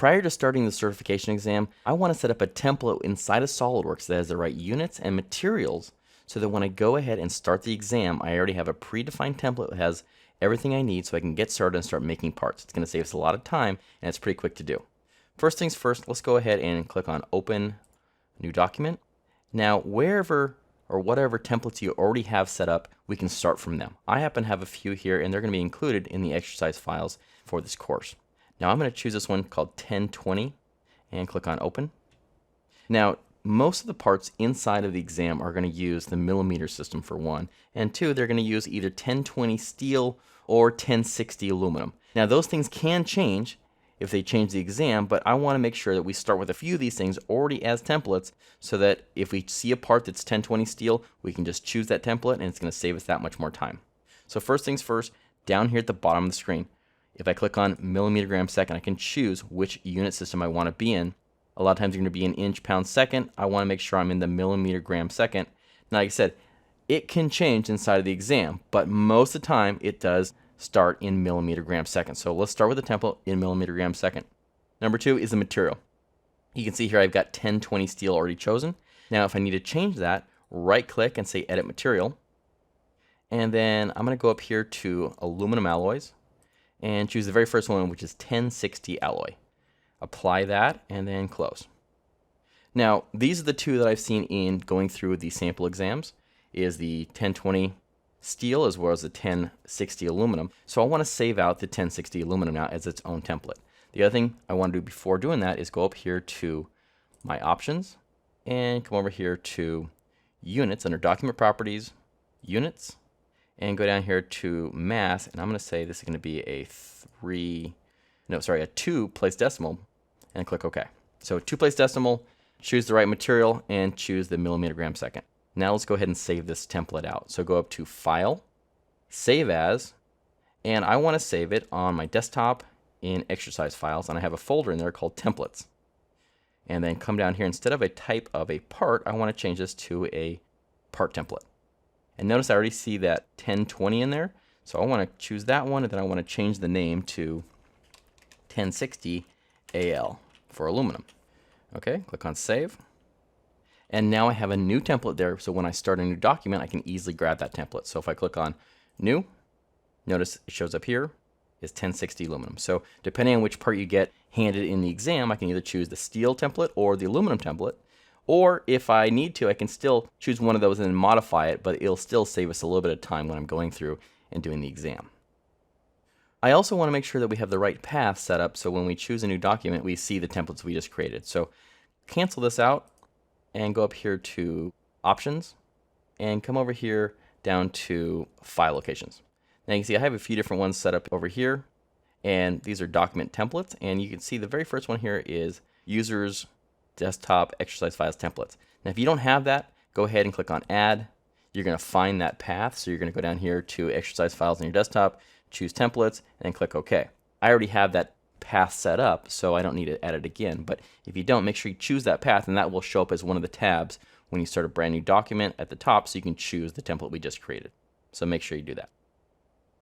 Prior to starting the certification exam, I want to set up a template inside of SOLIDWORKS that has the right units and materials so that when I go ahead and start the exam, I already have a predefined template that has everything I need so I can get started and start making parts. It's going to save us a lot of time, and it's pretty quick to do. First things first, let's go ahead and click on Open New Document. Now, wherever or whatever templates you already have set up, we can start from them. I happen to have a few here, and they're going to be included in the exercise files for this course. Now I'm going to choose this one called 1020 and click on Open. Now, most of the parts inside of the exam are going to use the millimeter system for one, and two, they're going to use either 1020 steel or 1060 aluminum. Now, those things can change if they change the exam, but I want to make sure that we start with a few of these things already as templates so that if we see a part that's 1020 steel, we can just choose that template and it's going to save us that much more time. So first things first, down here at the bottom of the screen, if I click on millimeter gram second, I can choose which unit system I want to be in. A lot of times you're going to be in inch pound second. I want to make sure I'm in the millimeter gram second. Now, like I said, it can change inside of the exam, but most of the time it does start in millimeter gram second. So let's start with the template in millimeter gram second. Number two is the material. You can see here I've got 1020 steel already chosen. Now, if I need to change that, right click and say Edit Material. And then I'm going to go up here to Aluminum Alloys and choose the very first one, which is 1060 alloy. Apply that and then close. Now, these are the two that I've seen in going through the sample exams, is the 1020 steel as well as the 1060 aluminum. So I want to save out the 1060 aluminum now as its own template. The other thing I want to do before doing that is go up here to my options and come over here to units under document properties, units, and go down here to mass, and I'm going to say this is going to be a 2 place decimal, and click OK. So 2 place decimal, choose the right material, and choose the millimeter gram second. Now let's go ahead and save this template out. So go up to File, Save As, and I want to save it on my desktop in exercise files, and I have a folder in there called Templates. And then come down here, instead of a type of a part, I want to change this to a part template. And notice I already see that 1020 in there, so I want to choose that one, and then I want to change the name to 1060 AL for aluminum. Okay, click on Save. And now I have a new template there, so when I start a new document, I can easily grab that template. So if I click on New, notice it shows up here is 1060 aluminum. So depending on which part you get handed in the exam, I can either choose the steel template or the aluminum template. Or if I need to, I can still choose one of those and then modify it, but it'll still save us a little bit of time when I'm going through and doing the exam. I also want to make sure that we have the right path set up so when we choose a new document, we see the templates we just created. So cancel this out and go up here to Options and come over here down to File Locations. Now you can see I have a few different ones set up over here, and these are document templates, and you can see the very first one here is Users Desktop Exercise Files Templates. Now if you don't have that, go ahead and click on Add. You're going to find that path, so you're going to go down here to Exercise Files on your desktop, choose Templates, and then click OK. I already have that path set up, so I don't need to add it again, but if you don't, make sure you choose that path, and that will show up as one of the tabs when you start a brand new document at the top, so you can choose the template we just created. So make sure you do that.